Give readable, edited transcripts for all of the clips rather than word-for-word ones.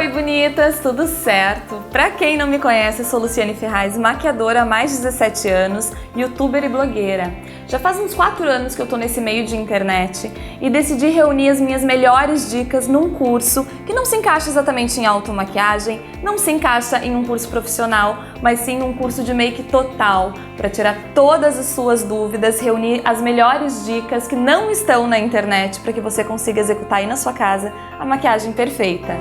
Oi, bonitas, tudo certo? Pra quem não me conhece, eu sou Luciane Ferraz, maquiadora há mais de 17 anos, youtuber e blogueira. Já faz uns 4 anos que eu tô nesse meio de internet e decidi reunir as minhas melhores dicas num curso que não se encaixa exatamente em automaquiagem, não se encaixa em um curso profissional, mas sim um curso de make total, para tirar todas as suas dúvidas, reunir as melhores dicas que não estão na internet para que você consiga executar aí na sua casa a maquiagem perfeita.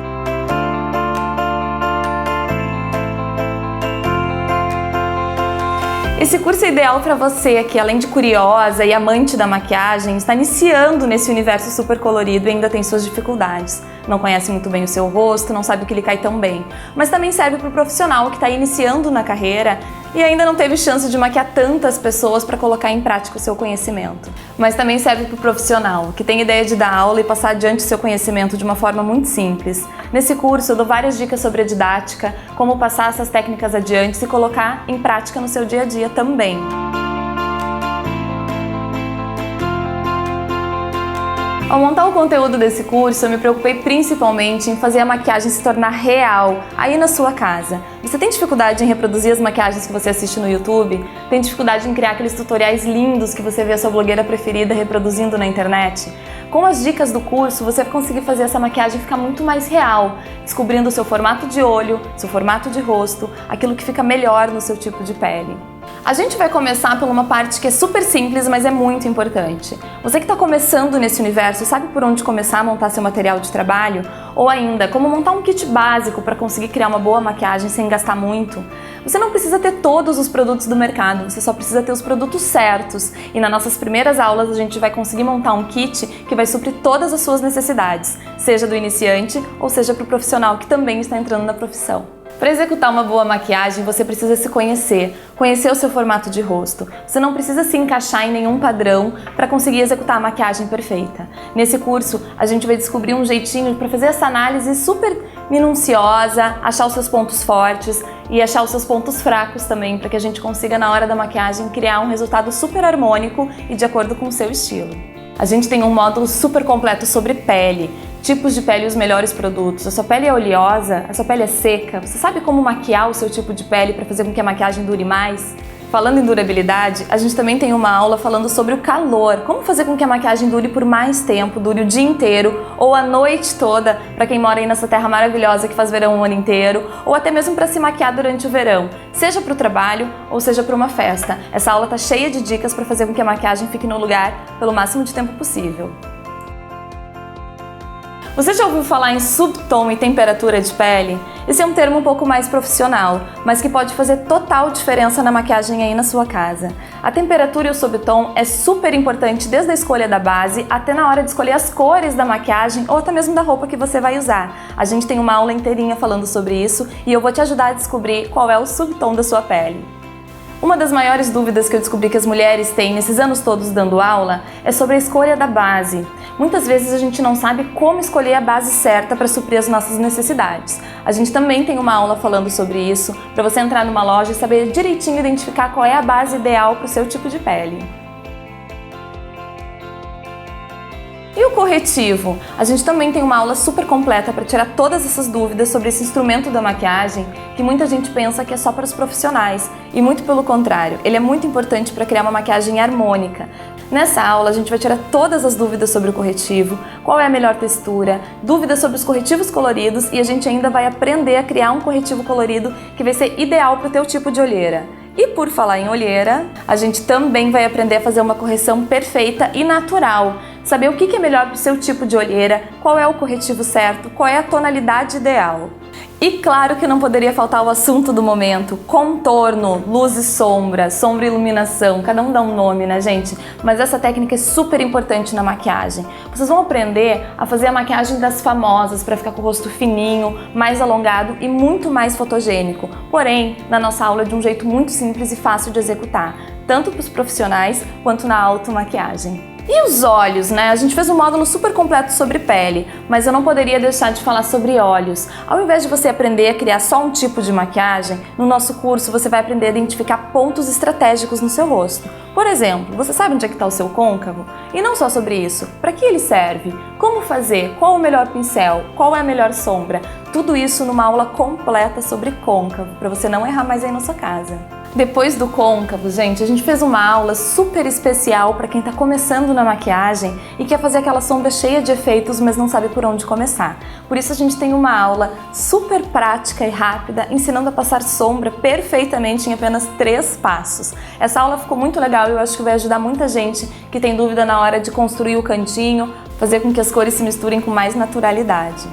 Esse curso é ideal para você que, além de curiosa e amante da maquiagem, está iniciando nesse universo super colorido e ainda tem suas dificuldades. Não conhece muito bem o seu rosto, não sabe o que lhe cai tão bem. Mas também serve para o profissional que está iniciando na carreira e ainda não teve chance de maquiar tantas pessoas para colocar em prática o seu conhecimento. Mas também serve para o profissional que tem ideia de dar aula e passar adiante o seu conhecimento de uma forma muito simples. Nesse curso eu dou várias dicas sobre a didática, como passar essas técnicas adiante e colocar em prática no seu dia a dia também. Ao montar o conteúdo desse curso, eu me preocupei principalmente em fazer a maquiagem se tornar real, aí na sua casa. Você tem dificuldade em reproduzir as maquiagens que você assiste no YouTube? Tem dificuldade em criar aqueles tutoriais lindos que você vê a sua blogueira preferida reproduzindo na internet? Com as dicas do curso, você vai conseguir fazer essa maquiagem ficar muito mais real, descobrindo o seu formato de olho, seu formato de rosto, aquilo que fica melhor no seu tipo de pele. A gente vai começar por uma parte que é super simples, mas é muito importante. Você que está começando nesse universo, sabe por onde começar a montar seu material de trabalho? Ou ainda, como montar um kit básico para conseguir criar uma boa maquiagem sem gastar muito? Você não precisa ter todos os produtos do mercado, você só precisa ter os produtos certos. E nas nossas primeiras aulas a gente vai conseguir montar um kit que vai suprir todas as suas necessidades, seja do iniciante ou seja para o profissional que também está entrando na profissão. Para executar uma boa maquiagem, você precisa se conhecer o seu formato de rosto. Você não precisa se encaixar em nenhum padrão para conseguir executar a maquiagem perfeita. Nesse curso, a gente vai descobrir um jeitinho para fazer essa análise super minuciosa, achar os seus pontos fortes e achar os seus pontos fracos também, para que a gente consiga, na hora da maquiagem, criar um resultado super harmônico e de acordo com o seu estilo. A gente tem um módulo super completo sobre pele, tipos de pele e os melhores produtos. A sua pele é oleosa, a sua pele é seca, você sabe como maquiar o seu tipo de pele para fazer com que a maquiagem dure mais? Falando em durabilidade, a gente também tem uma aula falando sobre o calor, como fazer com que a maquiagem dure por mais tempo, dure o dia inteiro ou a noite toda, para quem mora aí nessa terra maravilhosa que faz verão o ano inteiro, ou até mesmo para se maquiar durante o verão, seja para o trabalho ou seja para uma festa. Essa aula tá cheia de dicas para fazer com que a maquiagem fique no lugar pelo máximo de tempo possível. Você já ouviu falar em subtom e temperatura de pele? Esse é um termo um pouco mais profissional, mas que pode fazer total diferença na maquiagem aí na sua casa. A temperatura e o subtom é super importante desde a escolha da base até na hora de escolher as cores da maquiagem ou até mesmo da roupa que você vai usar. A gente tem uma aula inteirinha falando sobre isso e eu vou te ajudar a descobrir qual é o subtom da sua pele. Uma das maiores dúvidas que eu descobri que as mulheres têm nesses anos todos dando aula é sobre a escolha da base. Muitas vezes a gente não sabe como escolher a base certa para suprir as nossas necessidades. A gente também tem uma aula falando sobre isso, para você entrar numa loja e saber direitinho identificar qual é a base ideal para o seu tipo de pele. E o corretivo? A gente também tem uma aula super completa para tirar todas essas dúvidas sobre esse instrumento da maquiagem que muita gente pensa que é só para os profissionais. E muito pelo contrário, ele é muito importante para criar uma maquiagem harmônica. Nessa aula a gente vai tirar todas as dúvidas sobre o corretivo, qual é a melhor textura, dúvidas sobre os corretivos coloridos e a gente ainda vai aprender a criar um corretivo colorido que vai ser ideal para o teu tipo de olheira. E por falar em olheira, a gente também vai aprender a fazer uma correção perfeita e natural. Saber o que é melhor para o seu tipo de olheira, qual é o corretivo certo, qual é a tonalidade ideal. E claro que não poderia faltar o assunto do momento, contorno, luz e sombra, sombra e iluminação, cada um dá um nome, né, gente? Mas essa técnica é super importante na maquiagem. Vocês vão aprender a fazer a maquiagem das famosas para ficar com o rosto fininho, mais alongado e muito mais fotogênico. Porém, na nossa aula de um jeito muito simples e fácil de executar, tanto para os profissionais quanto na automaquiagem. E os olhos, né? A gente fez um módulo super completo sobre pele, mas eu não poderia deixar de falar sobre olhos. Ao invés de você aprender a criar só um tipo de maquiagem, no nosso curso você vai aprender a identificar pontos estratégicos no seu rosto. Por exemplo, você sabe onde é que está o seu côncavo? E não só sobre isso, para que ele serve? Como fazer? Qual o melhor pincel? Qual é a melhor sombra? Tudo isso numa aula completa sobre côncavo, para você não errar mais aí na sua casa. Depois do côncavo, gente, a gente fez uma aula super especial para quem está começando na maquiagem e quer fazer aquela sombra cheia de efeitos, mas não sabe por onde começar. Por isso a gente tem uma aula super prática e rápida, ensinando a passar sombra perfeitamente em apenas 3 passos. Essa aula ficou muito legal e eu acho que vai ajudar muita gente que tem dúvida na hora de construir o cantinho, fazer com que as cores se misturem com mais naturalidade.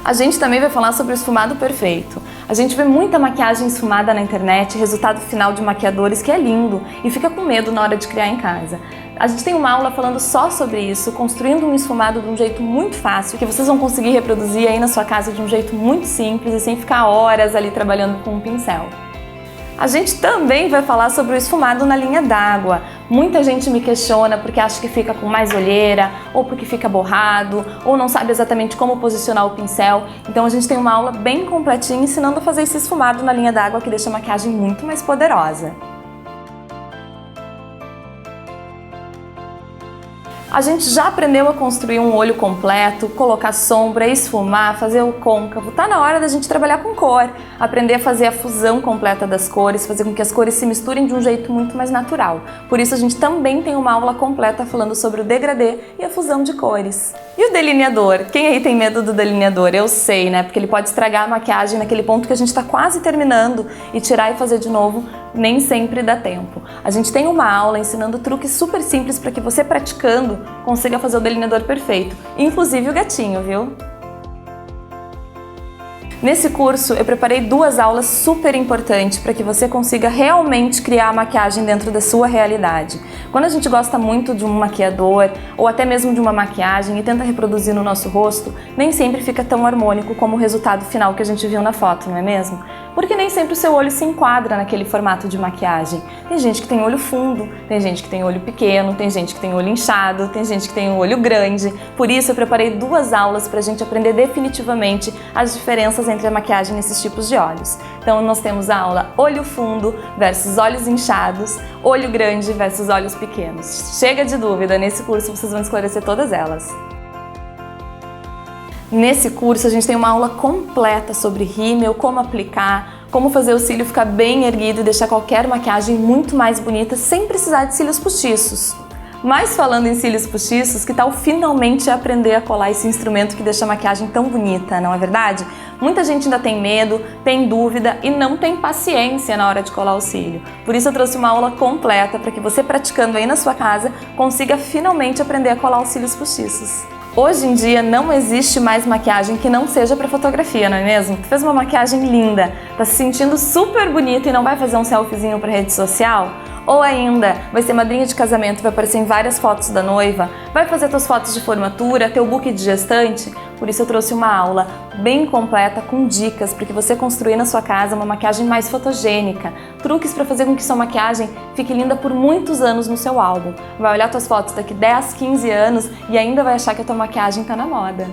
A gente também vai falar sobre o esfumado perfeito. A gente vê muita maquiagem esfumada na internet, resultado final de maquiadores que é lindo e fica com medo na hora de criar em casa. A gente tem uma aula falando só sobre isso, construindo um esfumado de um jeito muito fácil, que vocês vão conseguir reproduzir aí na sua casa de um jeito muito simples e sem ficar horas ali trabalhando com um pincel. A gente também vai falar sobre o esfumado na linha d'água. Muita gente me questiona porque acha que fica com mais olheira, ou porque fica borrado, ou não sabe exatamente como posicionar o pincel. Então a gente tem uma aula bem completinha ensinando a fazer esse esfumado na linha d'água que deixa a maquiagem muito mais poderosa. A gente já aprendeu a construir um olho completo, colocar sombra, esfumar, fazer o côncavo. Tá na hora da gente trabalhar com cor, aprender a fazer a fusão completa das cores, fazer com que as cores se misturem de um jeito muito mais natural. Por isso a gente também tem uma aula completa falando sobre o degradê e a fusão de cores. E o delineador? Quem aí tem medo do delineador? Eu sei, né? Porque ele pode estragar a maquiagem naquele ponto que a gente tá quase terminando e tirar e fazer de novo nem sempre dá tempo. A gente tem uma aula ensinando truques super simples para que você praticando consiga fazer o delineador perfeito, inclusive o gatinho, viu? Nesse curso eu preparei 2 aulas super importantes para que você consiga realmente criar a maquiagem dentro da sua realidade. Quando a gente gosta muito de um maquiador ou até mesmo de uma maquiagem e tenta reproduzir no nosso rosto, nem sempre fica tão harmônico como o resultado final que a gente viu na foto, não é mesmo? Porque nem sempre o seu olho se enquadra naquele formato de maquiagem. Tem gente que tem olho fundo, tem gente que tem olho pequeno, tem gente que tem olho inchado, tem gente que tem um olho grande. Por isso eu preparei 2 aulas para a gente aprender definitivamente as diferenças entre a maquiagem nesses tipos de olhos. Então nós temos a aula olho fundo versus olhos inchados, olho grande versus olhos pequenos. Chega de dúvida, nesse curso vocês vão esclarecer todas elas. Nesse curso a gente tem uma aula completa sobre rímel, como aplicar, como fazer o cílio ficar bem erguido e deixar qualquer maquiagem muito mais bonita sem precisar de cílios postiços. Mas falando em cílios postiços, que tal finalmente aprender a colar esse instrumento que deixa a maquiagem tão bonita, não é verdade? Muita gente ainda tem medo, tem dúvida e não tem paciência na hora de colar o cílio. Por isso eu trouxe uma aula completa para que você, praticando aí na sua casa, consiga finalmente aprender a colar os cílios postiços. Hoje em dia não existe mais maquiagem que não seja para fotografia, não é mesmo? Tu fez uma maquiagem linda, tá se sentindo super bonita e não vai fazer um selfiezinho para rede social? Ou ainda, vai ser madrinha de casamento, vai aparecer em várias fotos da noiva, vai fazer tuas fotos de formatura, teu book de gestante? Por isso eu trouxe uma aula bem completa com dicas para que você construir na sua casa uma maquiagem mais fotogênica, truques para fazer com que sua maquiagem fique linda por muitos anos no seu álbum. Vai olhar tuas fotos daqui 10, 15 anos e ainda vai achar que a tua maquiagem tá na moda.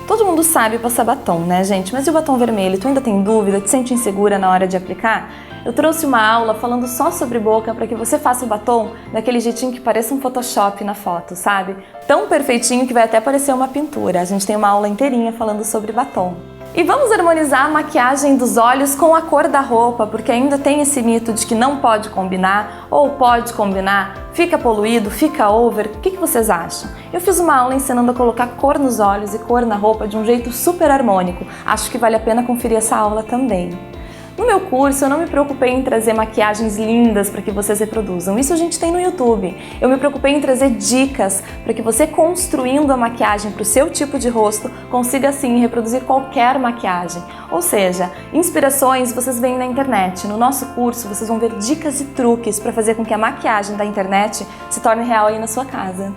Todo mundo sabe passar batom, né, gente? Mas e o batom vermelho? Tu ainda tem dúvida? Te sente insegura na hora de aplicar? Eu trouxe uma aula falando só sobre boca para que você faça o batom daquele jeitinho que pareça um Photoshop na foto, sabe? Tão perfeitinho que vai até parecer uma pintura. A gente tem uma aula inteirinha falando sobre batom. E vamos harmonizar a maquiagem dos olhos com a cor da roupa, porque ainda tem esse mito de que não pode combinar, ou pode combinar, fica poluído, fica over. O que vocês acham? Eu fiz uma aula ensinando a colocar cor nos olhos e cor na roupa de um jeito super harmônico. Acho que vale a pena conferir essa aula também. No meu curso, eu não me preocupei em trazer maquiagens lindas para que vocês reproduzam. Isso a gente tem no YouTube. Eu me preocupei em trazer dicas para que você, construindo a maquiagem para o seu tipo de rosto, consiga assim reproduzir qualquer maquiagem. Ou seja, inspirações vocês veem na internet. No nosso curso, vocês vão ver dicas e truques para fazer com que a maquiagem da internet se torne real aí na sua casa.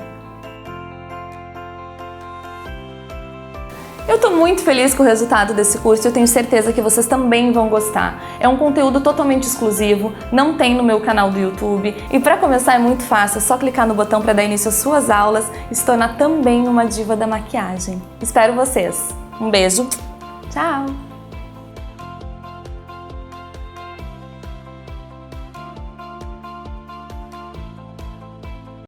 Eu tô muito feliz com o resultado desse curso e eu tenho certeza que vocês também vão gostar. É um conteúdo totalmente exclusivo, não tem no meu canal do YouTube e para começar é muito fácil, é só clicar no botão para dar início às suas aulas e se tornar também uma diva da maquiagem. Espero vocês. Um beijo, tchau!